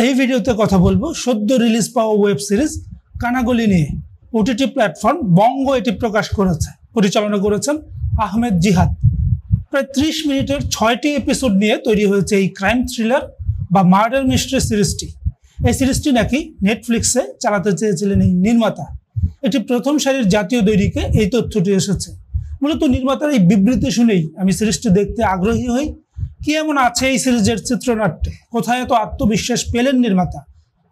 এই ভিডিওতে কথা বলবো সদ্য রিলিজ পাওয়া ওয়েব সিরিজ কানাগলি নিয়ে। ওটিটি প্ল্যাটফর্ম বঙ্গ এটি প্রকাশ করেছে, পরিচালনা করেছেন আহমেদ জিহাদ। প্রায় 30 মিনিটের 6টি এপিসোড নিয়ে তৈরি হয়েছে এই ক্রাইম থ্রিলার বা মার্ডার মিস্ট্রি সিরিজটি। এই সিরিজটি নাকি নেটফ্লিক্সে চালাতে চেয়েছিলেন এই নির্মাতা। এটি প্রথম সারির জাতীয় দৈনিকে এই তথ্যটি এসেছে। মূলত নির্মাতার এই বিবৃতি শুনেই আমি সিরিজটি দেখতে আগ্রহী হই। কি এমন আছে এই সিরিজের চিত্রনাট্যে, কোথায় এত আত্মবিশ্বাস পেলেন নির্মাতা?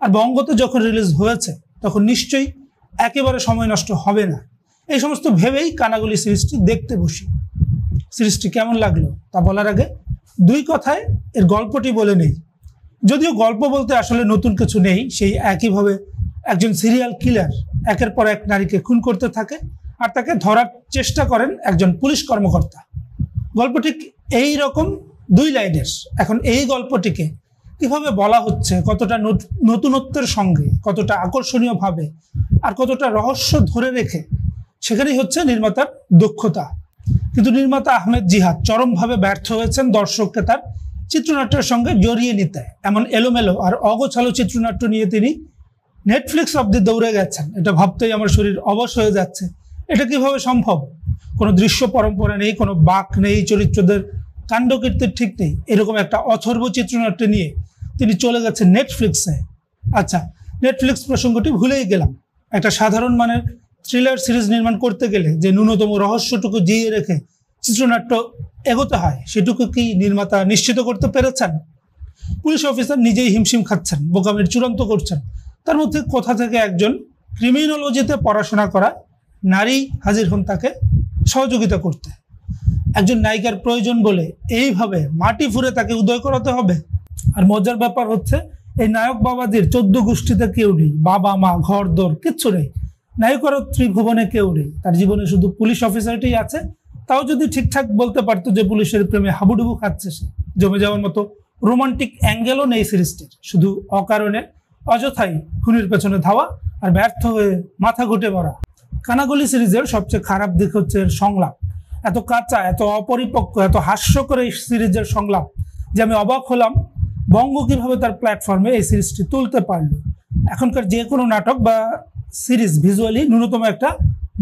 আর বঙ্গতে যখন রিলিজ হয়েছে তখন নিশ্চয়ই একেবারে সময় নষ্ট হবে না। এই সমস্ত ভেবেই কানাগলি সিরিজটি দেখতে বসি। সিরিজটি কেমন লাগলো তা বলার আগে দুই কথায় এর গল্পটি বলে নেই। যদিও গল্প বলতে আসলে নতুন কিছু নেই, সেই একইভাবে একজন সিরিয়াল কিলার একের পর এক নারীকে খুন করতে থাকে আর তাকে ধরার চেষ্টা করেন একজন পুলিশ কর্মকর্তা। গল্পটি এই রকম 2 লাইনের। এখন এই গল্পটিকে কিভাবে বলা হচ্ছে, কতটা নতুনত্বের সঙ্গে, কতটা আকর্ষণীয়ভাবে আর কতটা রহস্য ধরে রেখে, সেখানেই হচ্ছে নির্মাতার দক্ষতা। কিন্তু নির্মাতা আহমেদ জিহাদ চরমভাবে ব্যর্থ হয়েছেন দর্শককে তার চিত্রনাট্যের সঙ্গে জড়িয়ে নিতে। এমন এলোমেলো আর অগোছালো চিত্রনাট্য নিয়ে তিনি নেটফ্লিক্স অব্দি দৌড়ে গেছেন। এটা ভাবতেই আমার শরীর অবশ হয়ে যাচ্ছে। এটা কিভাবে সম্ভব? কোনো দৃশ্য পরম্পরা নেই, কোনো বাঁক নেই, চরিত্রদের কাণ্ডকীর্তির ঠিক নেই। এরকম একটা অথর্ব চিত্রনাট্য নিয়ে তিনি চলে গেছেন নেটফ্লিক্সে। আচ্ছা, নেটফ্লিক্স প্রসঙ্গটি ভুলেই গেলাম। একটা সাধারণ মানের থ্রিলার সিরিজ নির্মাণ করতে গেলে যে ন্যূনতম রহস্যটুকু জিয়ে রেখে চিত্রনাট্য এগোতে হয়, সেটুকু কি নির্মাতা নিশ্চিত করতে পেরেছেন? পুলিশ অফিসার নিজেই হিমশিম খাচ্ছেন, বোকামির চূড়ান্ত করছেন। তার মধ্যে কোথা থেকে একজন ক্রিমিনোলজিতে পড়াশোনা করা নারী হাজির হন তাকে সহযোগিতা করতে। একজন নায়িকার প্রয়োজন বলে এইভাবে মাটি ফুঁড়ে তাকে উদয় করাতে হবে। আর মজার ব্যাপার হচ্ছে, এই নায়ক বাবাদের 14 গোষ্ঠীতে কেউ নেই, বাবা মা ঘর দর কিচ্ছু নেই। নায়িকারও ত্রিভুবনে কেউ নেই, তার জীবনে শুধু পুলিশ অফিসারটি আছে। তাও যদি ঠিকঠাক বলতে পারতো যে পুলিশের প্রেমে হাবুডুবু খাচ্ছে সে, জমে যাওয়ার মতো রোমান্টিক অ্যাঙ্গেলও নেই সিরিজটির। শুধু অকারণে অযথাই খুনির পেছনে ধাওয়া আর ব্যর্থ হয়ে মাথা ঘুটে মরা। কানাগলি সিরিজের সবচেয়ে খারাপ দিক হচ্ছে এর সংলাপ। এত কাঁচা, এত অপরিপক্ক, এত হাস্যকর এই সিরিজের সংলাপ যে আমি অবাক হলাম বঙ্গ কিভাবে তার প্ল্যাটফর্মে এই সিরিজটি তুলতে পারলো। এখনকার যে কোনো নাটক বা সিরিজ ভিজুয়ালি ন্যূনতম একটা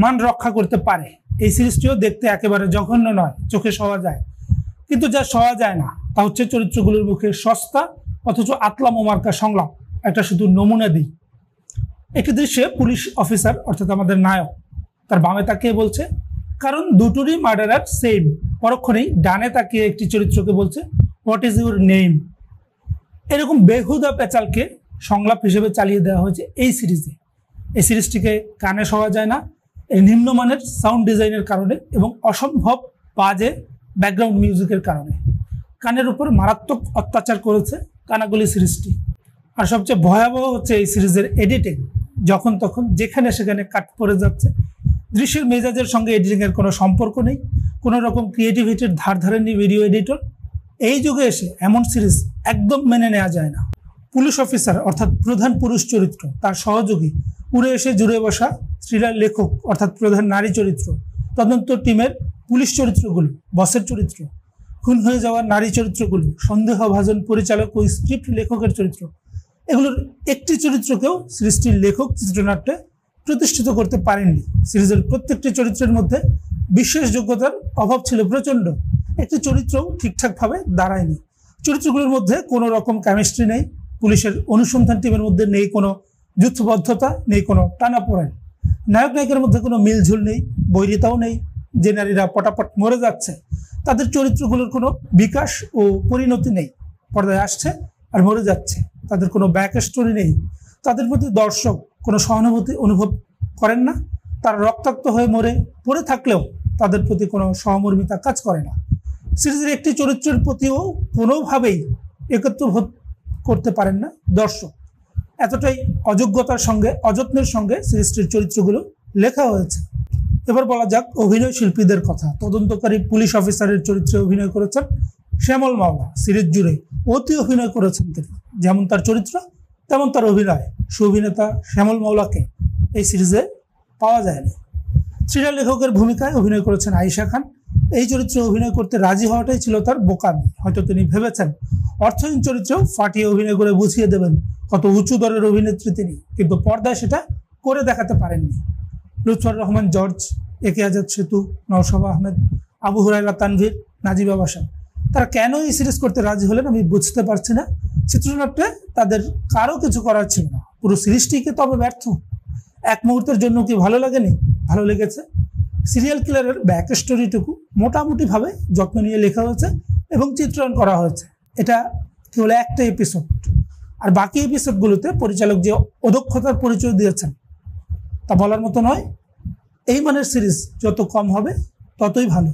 মান রক্ষা করতে পারে। এই সিরিজটিও দেখতে একেবারে জঘন্য নয়, চোখে সওয়া যায়। কিন্তু যা সওয়া যায় না তা হচ্ছে চরিত্রগুলোর মুখে সস্তা অথচ আতলামো মার্কা সংলাপ। একটা শুধু নমুনা দিই। একটি দৃশ্যে পুলিশ অফিসার অর্থাৎ আমাদের নায়ক তার বামে তাকিয়ে বলছে, কারণ দুটোরই মার্ডারার সেম। পরক্ষণেই ডানে তাকিয়ে একটি চরিত্রকে বলছে, হোয়াট ইজ ইউর নেম। এরকম বেহুদা পেঁচালকে সংলাপ হিসেবে চালিয়ে দেওয়া হয়েছে এই সিরিজে। এই সিরিজটিকে কানে শোয়া যায় না এই নিম্নমানের সাউন্ড ডিজাইনের কারণে এবং অসম্ভব বাজে ব্যাকগ্রাউন্ড মিউজিকের কারণে। কানের উপর মারাত্মক অত্যাচার করেছে কানাগলি সিরিজটি। আর সবচেয়ে ভয়াবহ হচ্ছে এই সিরিজের এডিটিং। যখন তখন যেখানে সেখানে কাট পড়ে যাচ্ছে। দৃশ্যের মেজাজের সঙ্গে এডিটিংয়ের কোনো সম্পর্ক নেই, কোনো রকম ক্রিয়েটিভিটির ধার ধারেনি ভিডিও এডিটর। এই যুগে এসে এমন সিরিজ একদম মেনে নেওয়া যায় না। পুলিশ অফিসার অর্থাৎ প্রধান পুরুষ চরিত্র, তার সহযোগী উড়ে এসে জুড়ে বসা থ্রিলার লেখক অর্থাৎ প্রধান নারী চরিত্র, তদন্ত টিমের পুলিশ চরিত্রগুলো, বসের চরিত্র, খুন হয়ে যাওয়ার নারী চরিত্রগুলো, সন্দেহভাজন পরিচালক ও স্ক্রিপ্ট লেখকের চরিত্র, এগুলোর একটি চরিত্রকেও সৃষ্টির লেখক চিত্রনাট্যে প্রতিষ্ঠিত করতে পারেননি। সিরিজের প্রত্যেকটি চরিত্রের মধ্যে বিশ্বাসযোগ্যতার অভাব ছিল প্রচণ্ড। একটি চরিত্রও ঠিকঠাকভাবে দাঁড়ায়নি। চরিত্রগুলোর মধ্যে কোনো রকম কেমিস্ট্রি নেই। পুলিশের অনুসন্ধান টিমের মধ্যে নেই কোনো যুদ্ধবদ্ধতা, নেই কোনো টানাপোড়েন। নায়ক নায়িকার মধ্যে কোনো মিলঝুল নেই, বৈরিতাও নেই। যে নারীরা পটাপট মরে যাচ্ছে তাদের চরিত্রগুলোর কোনো বিকাশ ও পরিণতি নেই। পর্দায় আসছে আর মরে যাচ্ছে, তাদের কোনো ব্যাক স্টোরি নেই। তাদের প্রতি দর্শক কোনো সহানুভূতি অনুভব করেন না। তারা রক্তাক্ত হয়ে মরে পড়ে থাকলেও তাদের প্রতি কোনো সহমর্মিতা কাজ করে না। সিরিজের একটি চরিত্রের প্রতিও কোনোভাবেই একত্রবোধ করতে পারেন না দর্শক। এতটাই অযোগ্যতার সঙ্গে, অযত্নের সঙ্গে সিরিজটির চরিত্রগুলো লেখা হয়েছে। এবার বলা যাক অভিনয় শিল্পীদের কথা। তদন্তকারী পুলিশ অফিসারের চরিত্রে অভিনয় করেছেন শ্যামল মাওলা। সিরিজ জুড়ে অতি অভিনয় করেছেন তিনি। যেমন তার চরিত্র তেমন তার অভিনয়। সুঅভিনেতা শ্যামল মাওলাকে এই সিরিজে পাওয়া যায়নি। থ্রিলার লেখকের ভূমিকায় অভিনয় করেছেন আয়েশা খান। এই চরিত্রে অভিনয় করতে রাজি হওয়াটাই ছিল তার বোকামি। হয়তো তিনি ভেবেছেন অর্থহীন চরিত্রেও ফাটিয়ে অভিনয় করে বুঝিয়ে দেবেন কত উঁচু দরের অভিনেত্রী তিনি, কিন্তু পর্দায় সেটা করে দেখাতে পারেননি। লুৎফর রহমান জর্জ, একে আজাদ সেতু, নওশাবা আহমেদ, আবু হুরায়রা তানভীর, নাজিবা বাশার, তারা কেন এই সিরিজ করতে রাজি হলেন আমি বুঝতে পারছি না। চিত্রনাট্যে তাদের কারো কিছু করার ছিল না, পুরো সিরিজটিকে তবে ব্যর্থ। এক মুহূর্তের জন্য কি ভালো লাগেনি? ভালো লেগেছে। সিরিয়াল কিলারের ব্যাক স্টোরিটুকু মোটামুটিভাবে যত্ন নিয়ে লেখা হয়েছে এবং চিত্রায়ন করা হয়েছে। এটা কেবল একটা এপিসোড, আর বাকি এপিসোডগুলোতে পরিচালক যে অদক্ষতার পরিচয় দিয়েছেন তা বলার মতো নয়। এই মানের সিরিজ যত কম হবে ততই ভালো।